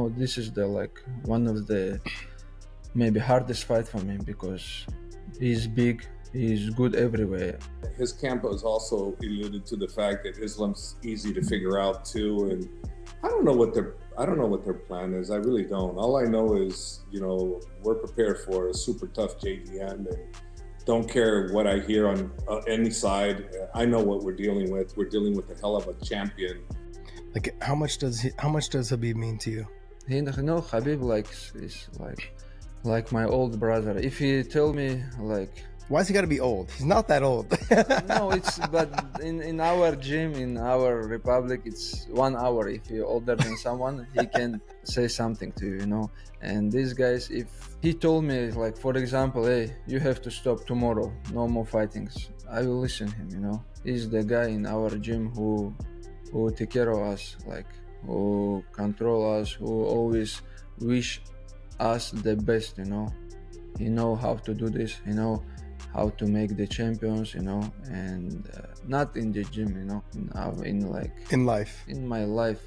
this is the like one of the maybe hardest fight for me because he's big, he's good everywhere. His camp has also alluded to the fact that Islam's easy to figure out too, and I don't know what their plan is. I really don't. All I know is, we're prepared for a super tough JDM, and don't care what I hear on any side. I know what we're dealing with. We're dealing with a hell of a champion. Like, how much does Khabib mean to you? Khabib is like my old brother. If he tell me like, why has he got to be old? He's not that old. No, but in our gym, in our republic, it's 1 hour. If you're older than someone, he can say something to you, And these guys, if he told me, like, for example, hey, you have to stop tomorrow, no more fightings, I will listen to him, He's the guy in our gym who take care of us, like, who control us, who always wish us the best, He know how to do this, how to make the champions, and not in the gym, in life. In my life,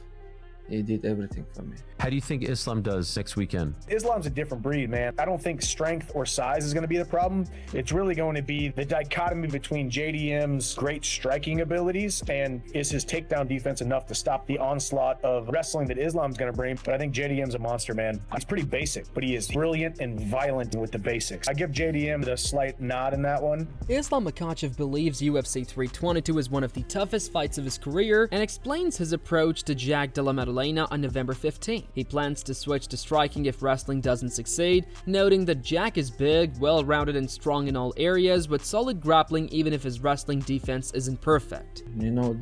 he did everything for me. How do you think Islam does next weekend? Islam's a different breed, man. I don't think strength or size is going to be the problem. It's really going to be the dichotomy between JDM's great striking abilities and is his takedown defense enough to stop the onslaught of wrestling that Islam's going to bring. But I think JDM's a monster, man. He's pretty basic, but he is brilliant and violent with the basics. I give JDM the slight nod in that one. Islam Makhachev believes UFC 322 is one of the toughest fights of his career and explains his approach to Jack Della Maddalena on November 15th. He plans to switch to striking if wrestling doesn't succeed, noting that Jack is big, well-rounded and strong in all areas with solid grappling even if his wrestling defense isn't perfect.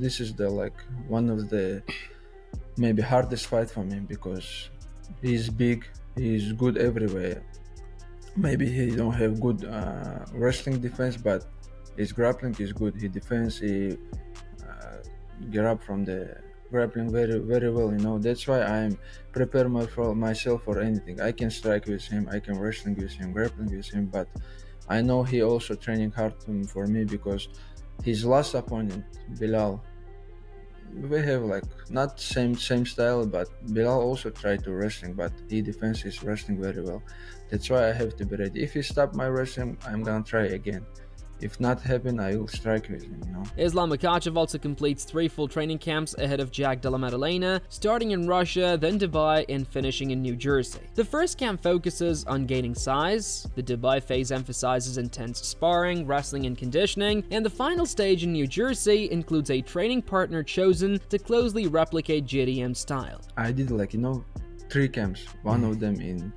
This is the like one of the maybe hardest fight for me because he's big, he's good everywhere. Maybe he don't have good wrestling defense, but his grappling is good. He defends, he get up from the grappling very, very well, That's why I'm prepared myself for anything. I can strike with him, I can wrestling with him, grappling with him, but I know he also training hard for me because his last opponent, Bilal, we have like not same style, but Bilal also tried to wrestling, but he defends his wrestling very well. That's why I have to be ready. If he stop my wrestling, I'm gonna try again. If not happen, I will strike with him, Islam Makhachev also completes 3 full training camps ahead of Jack Della Maddalena, starting in Russia, then Dubai, and finishing in New Jersey. The first camp focuses on gaining size, the Dubai phase emphasizes intense sparring, wrestling and conditioning, and the final stage in New Jersey includes a training partner chosen to closely replicate JDM's style. I did 3 camps, one of them in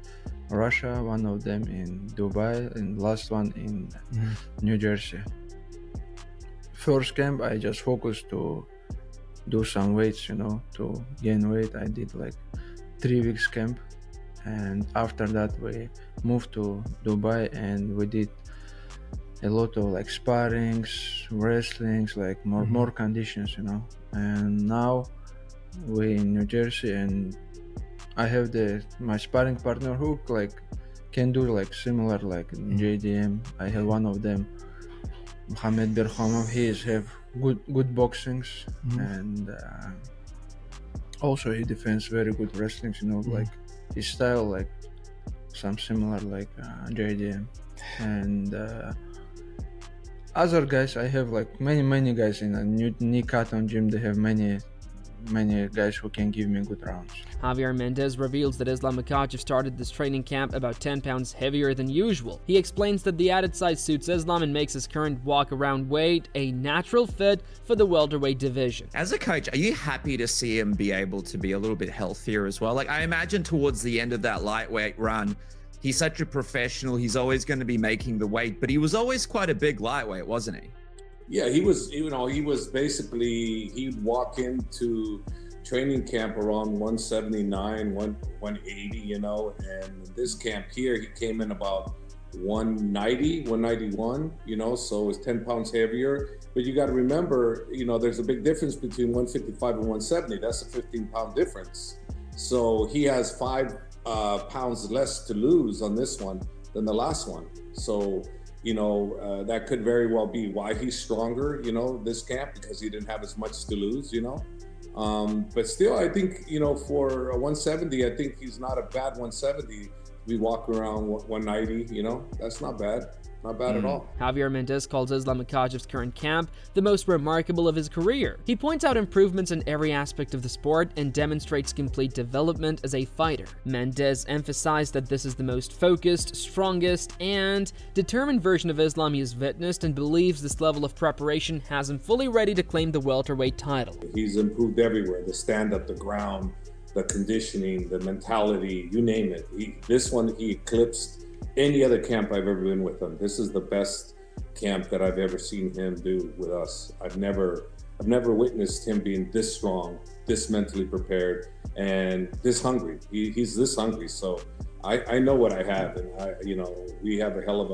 Russia, one of them in Dubai, and last one in New Jersey. First camp, I just focused to do some weights, to gain weight. I did 3 weeks camp, and after that we moved to Dubai and we did a lot of sparrings, wrestlings, more conditions, And now we in New Jersey, and I have my sparring partner who can do similar JDM. I have one of them, Mohamed Berhamov. He have good boxings, and also he defends very good wrestling. His style some similar JDM. And other guys, I have many guys in a new Cotton gym. They have many guys who can give me good rounds. Javier Mendez reveals that Islam Makhachev started this training camp about 10 pounds heavier than usual. He explains that the added size suits Islam and makes his current walk-around weight a natural fit for the welterweight division. As a coach, are you happy to see him be able to be a little bit healthier as well? I imagine towards the end of that lightweight run, he's such a professional, he's always going to be making the weight, but he was always quite a big lightweight, wasn't he? Yeah, he was basically, he'd walk into training camp around 179, 180, and this camp here, he came in about 190, 191, so it's 10 pounds heavier. But you got to remember, there's a big difference between 155 and 170. That's a 15-pound difference. So he has 5 pounds less to lose on this one than the last one. So that could very well be why he's stronger, this camp, because he didn't have as much to lose, But still, I think, for a 170, I think he's not a bad 170. We walk around 190, that's not bad. Not bad at all. Javier Mendez calls Islam Makhachev's current camp the most remarkable of his career. He points out improvements in every aspect of the sport and demonstrates complete development as a fighter. Mendez emphasized that this is the most focused, strongest, and determined version of Islam he has witnessed, and believes this level of preparation has him fully ready to claim the welterweight title. He's improved everywhere, the stand-up, the ground, the conditioning, the mentality, you name it. This one, he eclipsed any other camp I've ever been with him. This is the best camp that I've ever seen him do with us. I've never witnessed him being this strong, this mentally prepared, and this hungry. He's this hungry. So I know what I have, and we have a hell of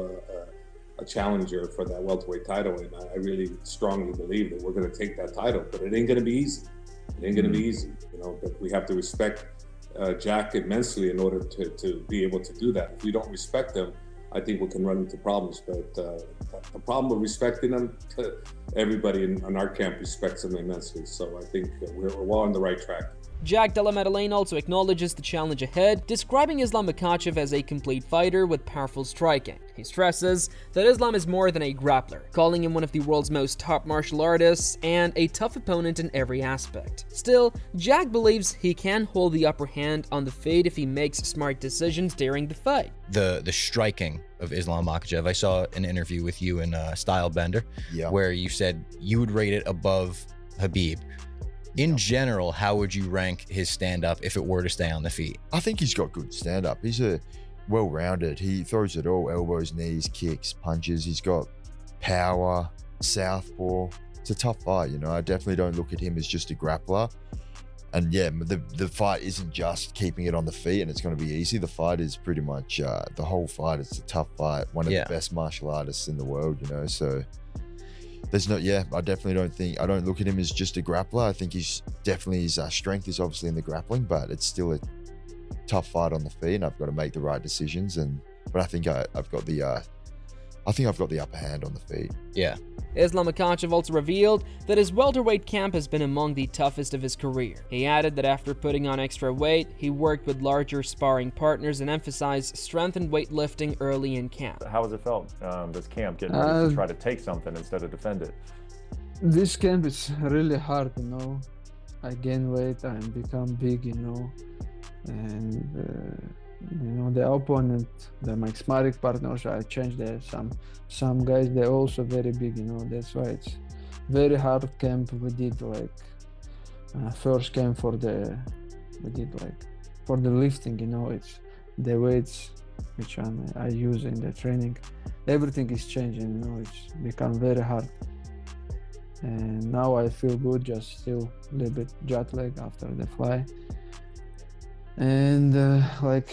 a challenger for that welterweight title, and I really strongly believe that we're going to take that title. But it ain't going to be easy. It ain't going to be easy, But we have to respect Jack immensely in order to be able to do that. If we don't respect him, I think we can run into problems. But the problem with respecting him, everybody in our camp respects him immensely. So I think we're well on the right track. Jack Della Maddalena also acknowledges the challenge ahead, describing Islam Makhachev as a complete fighter with powerful striking. He stresses that Islam is more than a grappler, calling him one of the world's most top martial artists and a tough opponent in every aspect. Still, Jack believes he can hold the upper hand on the feet if he makes smart decisions during the fight. The striking of Islam Makhachev, I saw an interview with you in Style Bender, where you said you would rate it above Khabib. In general, how would you rank his stand-up if it were to stay on the feet? I think he's got good stand-up. He's a well-rounded. He throws it all: elbows, knees, kicks, punches. He's got power, southpaw. It's a tough fight, I definitely don't look at him as just a grappler. And yeah, the fight isn't just keeping it on the feet and it's going to be easy. The fight is pretty much, the whole fight. It's a tough fight. One of the best martial artists in the world, so... I definitely don't look at him as just a grappler. I think his strength is obviously in the grappling, but it's still a tough fight on the feet, and I've got to make the right decisions. But I think I've got the upper hand on the feet. Yeah. Islam Makhachev also revealed that his welterweight camp has been among the toughest of his career. He added that after putting on extra weight, he worked with larger sparring partners and emphasized strength and weightlifting early in camp. How has it felt, this camp, getting ready to try to take something instead of defend it? This camp is really hard, I gain weight and become big, and the opponent, my sparring partners, I changed there. Some guys, they're also very big, that's why it's very hard camp. We did first camp for the lifting, it's the weights which I use in the training. Everything is changing, it's become very hard. And now I feel good, just still a little bit jet lag after the fly. And a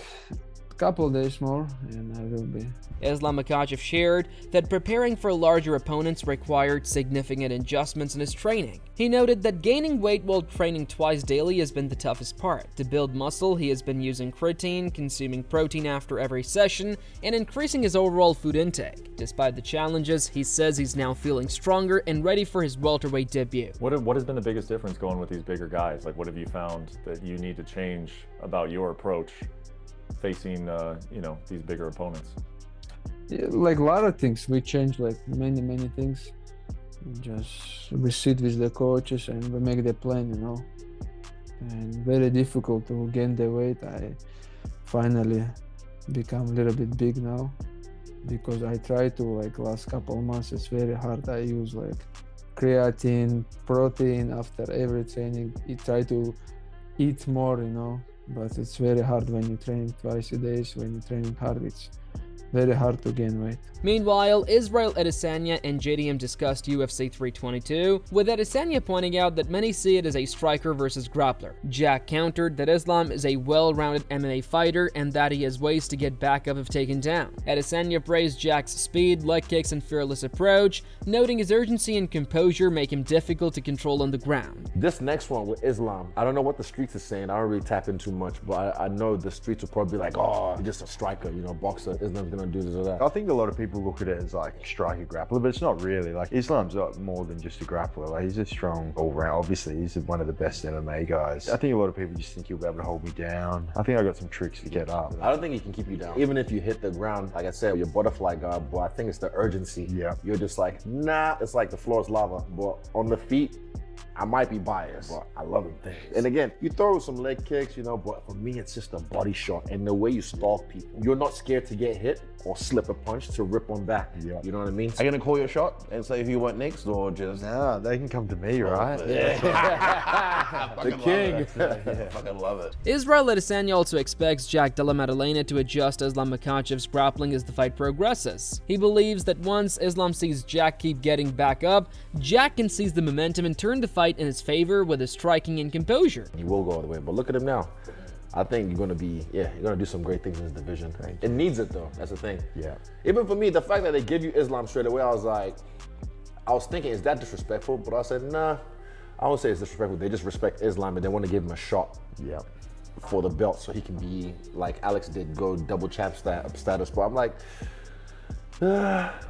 couple of days more and I will be. Islam Makhachev shared that preparing for larger opponents required significant adjustments in his training. He noted that gaining weight while training twice daily has been the toughest part. To build muscle, he has been using creatine, consuming protein after every session, and increasing his overall food intake. Despite the challenges, he says he's now feeling stronger and ready for his welterweight debut. What has been the biggest difference going with these bigger guys? What have you found that you need to change about your approach facing these bigger opponents? A lot of things we change, many things. We sit with the coaches and we make the plan, and very difficult to gain the weight. I finally become a little bit big now because I try to last couple of months it's very hard. I use creatine, protein after every training. I try to eat more, but it's very hard when you're training twice a day. When you're training hard, it's very hard to gain weight. Meanwhile, Israel Adesanya and JDM discussed UFC 322, with Adesanya pointing out that many see it as a striker versus grappler. Jack countered that Islam is a well-rounded MMA fighter and that he has ways to get back up if taken down. Adesanya praised Jack's speed, leg kicks, and fearless approach, noting his urgency and composure make him difficult to control on the ground. This next one with Islam, I don't know what the streets are saying. I don't really tap in too much, but I know the streets will probably be like, oh, you're just a striker, boxer. Islam's Islam's gonna do this or that. I think a lot of people look at it as like striker grappler, but it's not really. Like Islam's more than just a grappler. Like he's a strong all-round. Obviously, he's one of the best MMA guys. I think a lot of people just think he'll be able to hold me down. I think I got some tricks to get up. I don't think he can keep you down. Even if you hit the ground, like I said, your butterfly guard, but I think it's the urgency. Yeah. You're just like, nah, it's like the floor is lava. But on the feet, I might be biased, but I love them things. And again, you throw some leg kicks, you know, but for me, it's just a body shot. And the way you stalk people, you're not scared to get hit or slip a punch to rip one back. Yeah. You know what I mean? Are you gonna call your shot and say who you want next, or just? Nah, they can come to me, right? The king. Fucking love it. Israel Adesanya also expects Jack Della Maddalena to adjust Islam Makhachev's grappling as the fight progresses. He believes that once Islam sees Jack keep getting back up, Jack can seize the momentum and turn the fight in his favor with his striking and composure. He will go all the way, but look at him now. I think you're gonna do some great things in this division. It needs it though, that's the thing. Yeah. Even for me, the fact that they give you Islam straight away, I was thinking, is that disrespectful? But I said, nah, I won't say it's disrespectful. They just respect Islam and they want to give him a shot. Yeah. For the belt, so he can be like Alex did, go double champ status. But I'm like,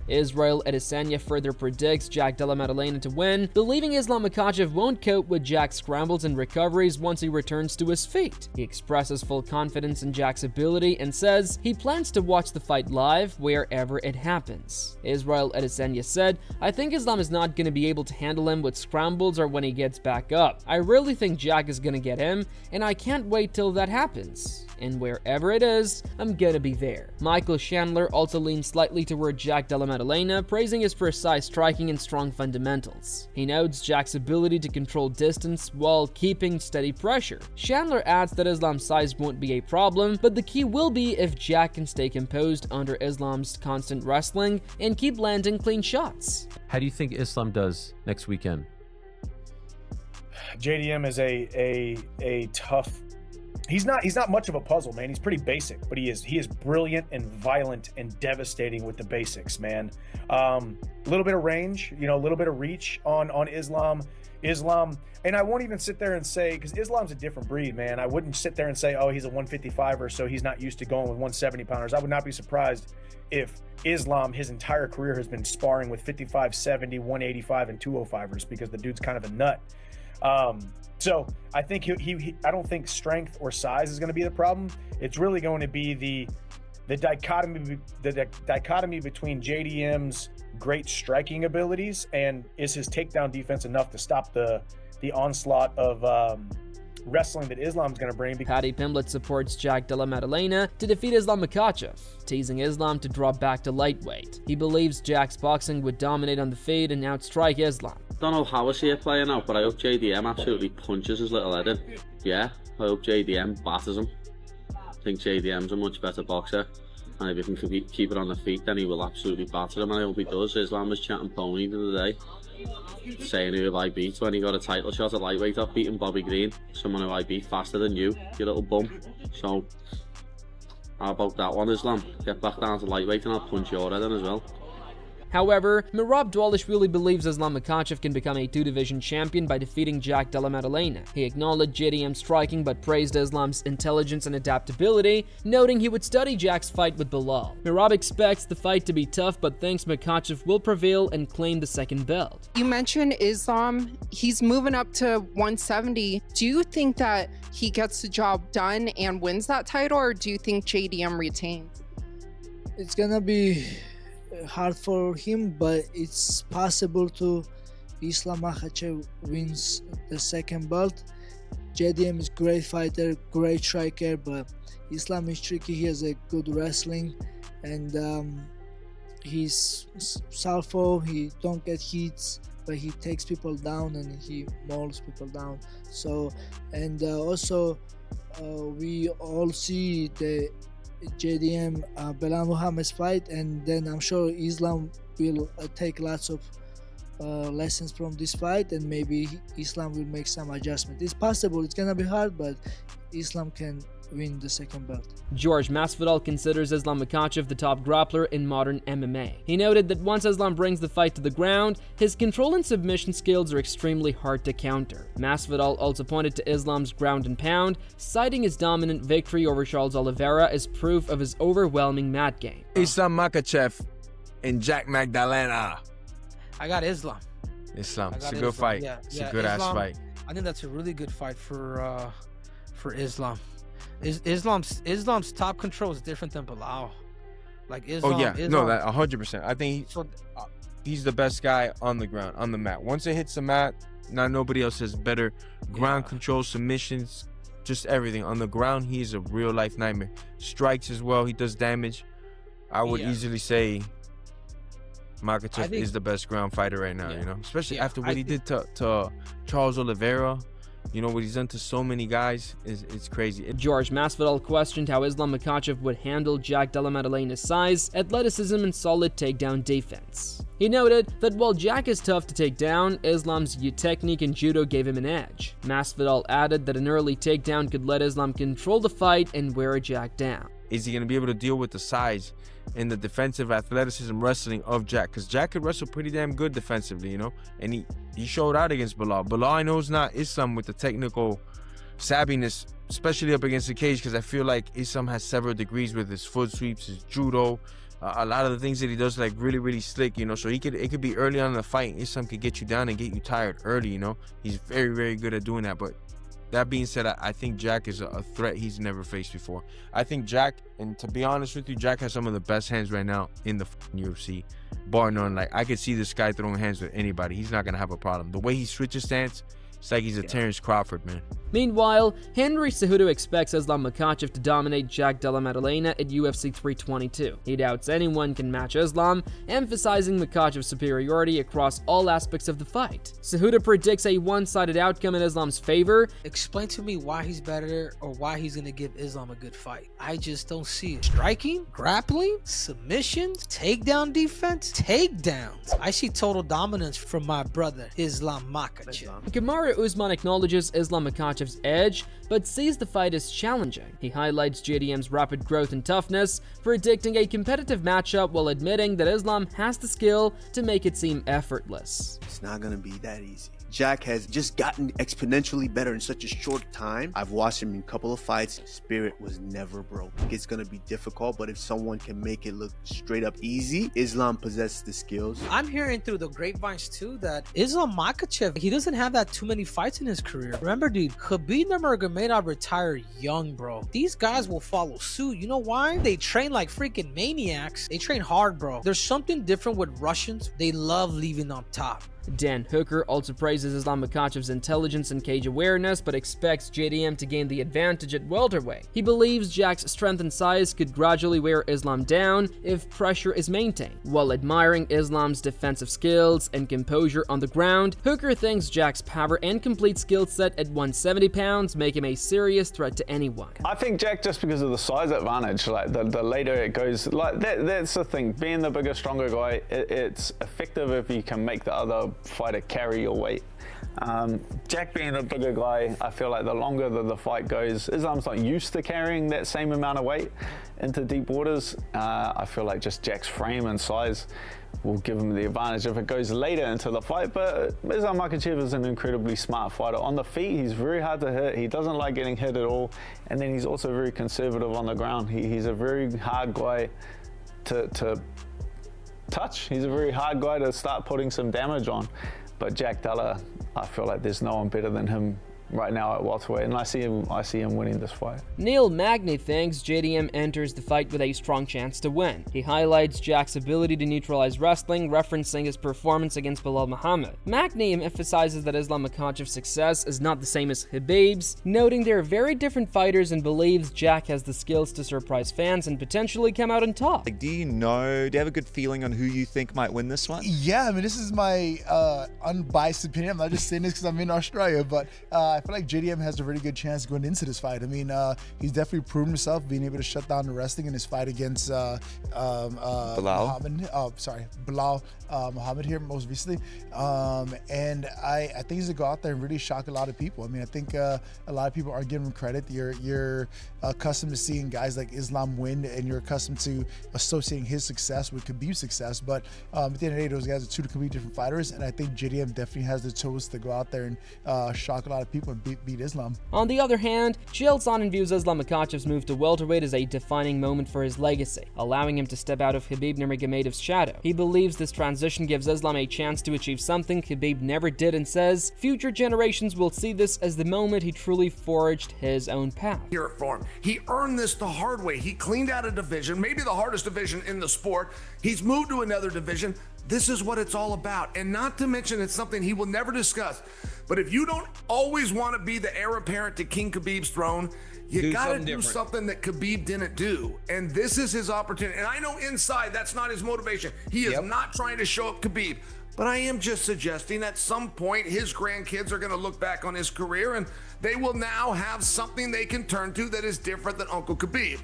Israel Adesanya further predicts Jack Della Maddalena to win, believing Islam Makhachev won't cope with Jack's scrambles and recoveries once he returns to his feet. He expresses full confidence in Jack's ability and says he plans to watch the fight live wherever it happens. Israel Adesanya said, "I think Islam is not going to be able to handle him with scrambles or when he gets back up. I really think Jack is going to get him, and I can't wait till that happens. And wherever it is, I'm gonna be there." Michael Chandler also leans slightly toward Jack Della Maddalena, praising his precise striking and strong fundamentals. He notes Jack's ability to control distance while keeping steady pressure. Chandler adds that Islam's size won't be a problem, but the key will be if Jack can stay composed under Islam's constant wrestling and keep landing clean shots. How do you think Islam does next weekend? JDM is a tough. He's not much of a puzzle, man. He's pretty basic, but he is brilliant and violent and devastating with the basics, man. A little bit of range, a little bit of reach on Islam, and I won't even sit there and say, because Islam's a different breed, man. I wouldn't sit there and say, oh, he's a 155er, so he's not used to going with 170 pounders. I would not be surprised if Islam, his entire career, has been sparring with 55, 70, 185, and 205ers, because the dude's kind of a nut. So I think I don't think strength or size is going to be the problem. It's really going to be the dichotomy between JDM's great striking abilities and is his takedown defense enough to stop the onslaught of wrestling that Islam's going to bring. Paddy Pimblett supports Jack Della Maddalena to defeat Islam Makhachev, teasing Islam to drop back to lightweight. He believes Jack's boxing would dominate on the feet and outstrike Islam. Don't know how I see it playing out, but I hope JDM absolutely punches his little head in. Yeah, I hope JDM batters him. I think JDM's a much better boxer, and if he can keep it on the feet, then he will absolutely batter him, and I hope he does. Islam was chatting pony the other day, saying who have I beat when he got a title shot at lightweight off beating Bobby Green, someone who I beat faster than you little bum. So, how about that one, Islam? Get back down to lightweight and I'll punch your head in as well. However, Merab Dvalishvili believes Islam Makhachev can become a two-division champion by defeating Jack Della Maddalena. He acknowledged JDM's striking but praised Islam's intelligence and adaptability, noting he would study Jack's fight with Bilal. Merab expects the fight to be tough but thinks Makhachev will prevail and claim the second belt. You mentioned Islam. He's moving up to 170. Do you think that he gets the job done and wins that title, or do you think JDM retains? It's gonna be hard for him, but it's possible to Islam Makhachev wins the second belt. JDM is great fighter, great striker, but Islam is tricky. He has a good wrestling, and he's southpaw. He don't get hits, but he takes people down and he mauls people down. So, and also we all see the JDM Belal Muhammad's fight, and then I'm sure Islam will take lots of lessons from this fight, and maybe Islam will make some adjustment. It's possible. It's gonna be hard, but Islam can win the second belt. George Masvidal considers Islam Makhachev the top grappler in modern MMA. He noted that once Islam brings the fight to the ground, his control and submission skills are extremely hard to counter. Masvidal also pointed to Islam's ground and pound, citing his dominant victory over Charles Oliveira as proof of his overwhelming mat game. Islam Makhachev and Jack Magdalena. I got Islam. Islam. It's a good fight. Yeah, it's a good ass fight. I think that's a really good fight for Islam. Islam's top control is different than Bilal. Like Islam. Oh yeah, Islam, no, that 100%. I think he's the best guy on the ground, on the mat. Once it hits the mat, now nobody else has better ground control, submissions, just everything. On the ground, he's a real life nightmare. Strikes as well, he does damage. I would easily say Makhachev is the best ground fighter right now, you know, especially after what he did to Charles Oliveira. You know, what he's done to so many guys, it's crazy. George Masvidal questioned how Islam Makhachev would handle Jack Della Maddalena's size, athleticism, and solid takedown defense. He noted that while Jack is tough to take down, Islam's technique and judo gave him an edge. Masvidal added that an early takedown could let Islam control the fight and wear Jack down. Is he going to be able to deal with the size and the defensive athleticism wrestling of Jack? Because Jack could wrestle pretty damn good defensively, you know, and he showed out against Bilal. Bilal, I know, is not Islam with the technical savviness, especially up against the cage, because I feel like Islam has several degrees with his foot sweeps, his judo, a lot of the things that he does, like really, really slick, you know. So it could be early on in the fight. Islam could get you down and get you tired early, you know. He's very, very good at doing that. But that being said, I think Jack is a threat he's never faced before. I think Jack, and to be honest with you, Jack has some of the best hands right now in the UFC, bar none. Like, I could see this guy throwing hands with anybody. He's not gonna have a problem. The way he switches stance, it's like he's a Terrence Crawford, man. Meanwhile, Henry Cejudo expects Islam Makhachev to dominate Jack Della Maddalena at UFC 322. He doubts anyone can match Islam, emphasizing Makhachev's superiority across all aspects of the fight. Cejudo predicts a one-sided outcome in Islam's favor. Explain to me why he's better or why he's going to give Islam a good fight. I just don't see it. Striking, grappling, submissions, takedown defense, takedowns. I see total dominance from my brother, Islam Makhachev. Kamaru Usman acknowledges Islam Makhachev's edge, but sees the fight as challenging. He highlights JDM's rapid growth and toughness, predicting a competitive matchup while admitting that Islam has the skill to make it seem effortless. It's not going to be that easy. Jack has just gotten exponentially better in such a short time. I've watched him in a couple of fights. Spirit was never broke. It's going to be difficult, but if someone can make it look straight up easy, Islam possesses the skills. I'm hearing through the grapevines too that Islam Makhachev, he doesn't have that too many fights in his career. Remember, dude, Khabib Nurmagomedov retired young, bro. These guys will follow suit. You know why? They train like freaking maniacs. They train hard, bro. There's something different with Russians. They love leaving on top. Dan Hooker also praises Islam Makhachev's intelligence and cage awareness, but expects JDM to gain the advantage at welterweight. He believes Jack's strength and size could gradually wear Islam down if pressure is maintained. While admiring Islam's defensive skills and composure on the ground, Hooker thinks Jack's power and complete skill set at 170 pounds make him a serious threat to anyone. I think Jack, just because of the size advantage, like the later it goes, like that's the thing. Being the bigger, stronger guy, it's effective if you can make the other fighter carry your weight. Jack being a bigger guy, I feel like the longer the fight goes, Islam's not used to carrying that same amount of weight into deep waters. I feel like just Jack's frame and size will give him the advantage if it goes later into the fight. But Islam Makhachev is an incredibly smart fighter. On the feet, he's very hard to hit. He doesn't like getting hit at all. And then he's also very conservative on the ground. He's a very hard guy to touch. He's a very hard guy to start putting some damage on. But Jack Della, I feel like there's no one better than him right now at welterweight, and I see him winning this fight. Neil Magny thinks JDM enters the fight with a strong chance to win. He highlights Jack's ability to neutralize wrestling, referencing his performance against Bilal Muhammad. Magny emphasizes that Islam Makhachev's success is not the same as Khabib's, noting they are very different fighters, and believes Jack has the skills to surprise fans and potentially come out on top. Like, do you have a good feeling on who you think might win this one? Yeah, I mean, this is my unbiased opinion. I'm not just saying this because I'm in Australia, but I I feel like JDM has a really good chance going into this fight. I mean, he's definitely proven himself being able to shut down the wrestling in his fight against Bilal Muhammad here most recently. And I think he's gonna go out there and really shock a lot of people. I mean, I think a lot of people aren't giving him credit. You're accustomed to seeing guys like Islam win, and you're accustomed to associating his success with Khabib's success. But at the end of the day, those guys are two completely different fighters, and I think JDM definitely has the tools to go out there and shock a lot of people and beat Islam. On the other hand, Chael Sonnen views Islam Makhachev's move to welterweight as a defining moment for his legacy, allowing him to step out of Khabib Nurmagomedov's shadow. He believes this transition gives Islam a chance to achieve something Khabib never did, and says future generations will see this as the moment he truly forged his own path. Hear it for him. He earned this the hard way. He cleaned out a division, maybe the hardest division in the sport. He's moved to another division. This is what it's all about. And not to mention, it's something he will never discuss. But if you don't always want to be the heir apparent to King Khabib's throne, you gotta do something that Khabib didn't do. And this is his opportunity. And I know inside that's not his motivation. He is not trying to show up Khabib. But I am just suggesting at some point his grandkids are going to look back on his career and they will now have something they can turn to that is different than Uncle Khabib.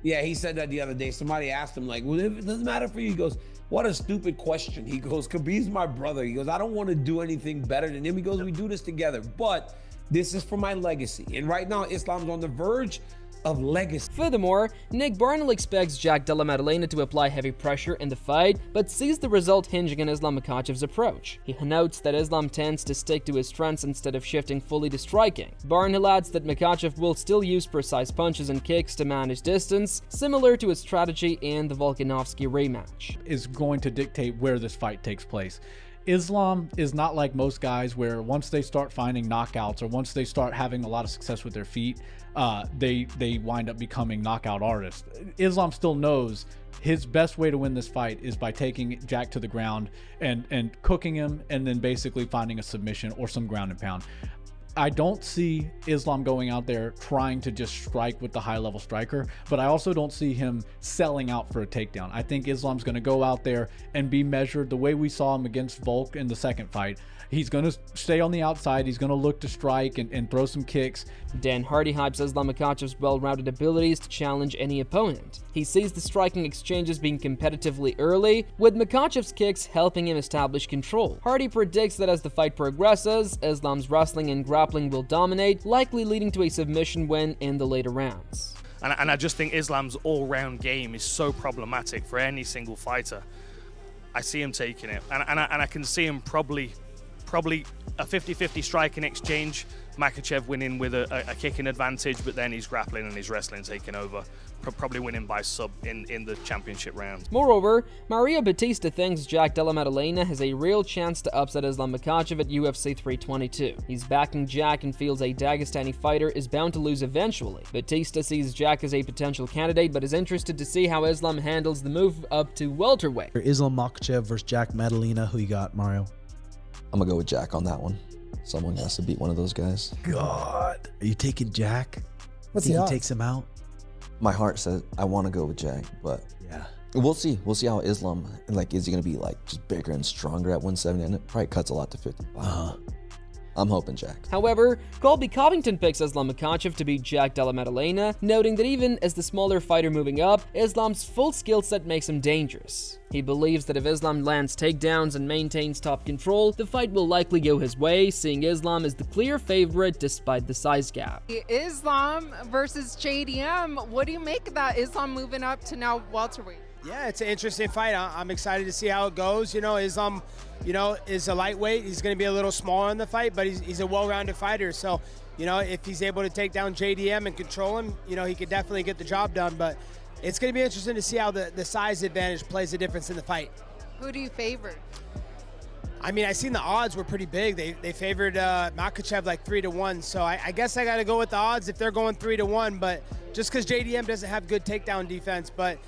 Yeah, he said that the other day. Somebody asked him, like, well, if it doesn't matter for you, he goes, what a stupid question. He goes, Khabib's my brother. He goes, I don't want to do anything better than him. He goes, we do this together, but this is for my legacy. And right now, Islam's on the verge of legacy. Furthermore, Nick Barnell expects Jack Della Maddalena to apply heavy pressure in the fight, but sees the result hinging on Islam Makhachev's approach. He notes that Islam tends to stick to his strengths instead of shifting fully to striking. Barnell adds that Makhachev will still use precise punches and kicks to manage distance, similar to his strategy in the Volkanovski rematch. Is going to dictate where this fight takes place. Islam is not like most guys where once they start finding knockouts or once they start having a lot of success with their feet, they wind up becoming knockout artists. Islam still knows his best way to win this fight is by taking Jack to the ground and cooking him, and then basically finding a submission or some ground and pound. I don't see Islam going out there trying to just strike with the high-level striker, but I also don't see him selling out for a takedown. I think Islam's going to go out there and be measured the way we saw him against Volk in the second fight. He's going to stay on the outside. He's going to look to strike and throw some kicks. Dan Hardy hypes Islam Makhachev's well-rounded abilities to challenge any opponent. He sees the striking exchanges being competitively early, with Makhachev's kicks helping him establish control. Hardy predicts that as the fight progresses, Islam's wrestling and grappling will dominate, likely leading to a submission win in the later rounds. And I just think Islam's all-round game is so problematic for any single fighter. I see him taking it, and I can see him probably a 50-50 striking exchange, Makhachev winning with a kicking advantage, but then he's grappling and his wrestling taking over, probably winning by sub in the championship round. Moreover, Mario Batista thinks Jack Della Maddalena has a real chance to upset Islam Makhachev at UFC 322. He's backing Jack and feels a Dagestani fighter is bound to lose eventually. Batista sees Jack as a potential candidate, but is interested to see how Islam handles the move up to welterweight. Islam Makhachev versus Jack Maddalena. Who you got, Mario? I'm gonna go with Jack on that one. Someone has to beat one of those guys. God, are you taking Jack? What's Think the he odds? takes him out? My heart says I want to go with Jack, but yeah, we'll see. We'll see how Islam, like, is he gonna be like just bigger and stronger at 170? And it probably cuts a lot to 55. I'm hoping Jack. However, Colby Covington picks Islam Makhachev to beat Jack Della Maddalena, noting that even as the smaller fighter moving up, Islam's full skill set makes him dangerous. He believes that if Islam lands takedowns and maintains top control, the fight will likely go his way, seeing Islam as the clear favorite despite the size gap. Islam versus JDM. What do you make of that? Islam moving up to now welterweight. Yeah, it's an interesting fight. I'm excited to see how it goes. You know, Islam, is a lightweight. He's going to be a little smaller in the fight, but he's a well-rounded fighter. So, if he's able to take down JDM and control him, he could definitely get the job done. But it's going to be interesting to see how the size advantage plays a difference in the fight. Who do you favor? I mean, I seen the odds were pretty big. They favored Makhachev like 3-1. So I guess I got to go with the odds if they're going 3-1. But just because JDM doesn't have good takedown defense, but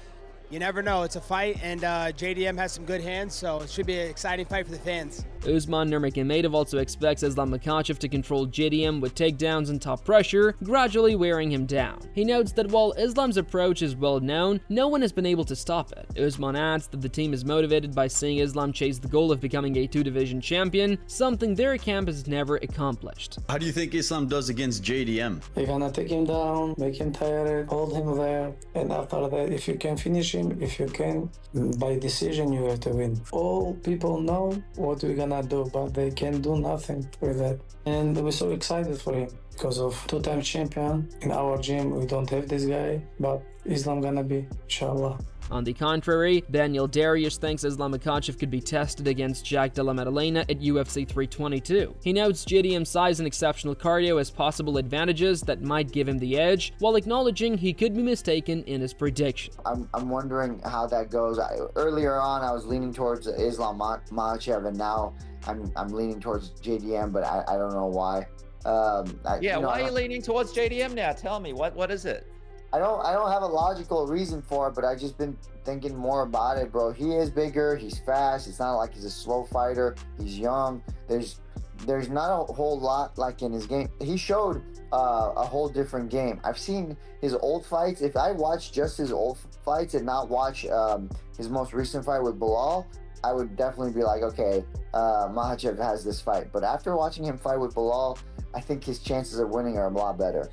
you never know. It's a fight, and JDM has some good hands, so it should be an exciting fight for the fans. Usman Nurmagomedov also expects Islam Makhachev to control JDM with takedowns and top pressure, gradually wearing him down. He notes that while Islam's approach is well known, no one has been able to stop it. Usman adds that the team is motivated by seeing Islam chase the goal of becoming a 2-division champion, something their camp has never accomplished. How do you think Islam does against JDM? You're gonna take him down, make him tired, hold him there, and after that, if you can finish him, if you can, by decision, you have to win. All people know what we're gonna do, but they can do nothing with that. And we're so excited for him because of 2-time champion. In our gym, we don't have this guy, but Islam gonna be, inshallah. On the contrary, Daniel Darius thinks Islam Makhachev could be tested against Jack Della Maddalena at UFC 322. He notes JDM's size and exceptional cardio as possible advantages that might give him the edge, while acknowledging he could be mistaken in his prediction. I'm wondering how that goes. Earlier on, I was leaning towards Islam Makhachev, and now I'm leaning towards JDM, but I don't know why. Why are you leaning towards JDM now? Tell me, what is it? I don't have a logical reason for it, but I've just been thinking more about it, bro. He is bigger, he's fast. It's not like he's a slow fighter. He's young. There's not a whole lot like in his game. He showed a whole different game. I've seen his old fights. If I watch just his old fights and not watch his most recent fight with Bilal, I would definitely be like, okay, Makhachev has this fight. But after watching him fight with Bilal, I think his chances of winning are a lot better.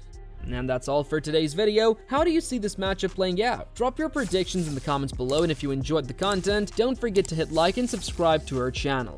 And that's all for today's video. How do you see this matchup playing out? Drop your predictions in the comments below, and if you enjoyed the content, don't forget to hit like and subscribe to our channel.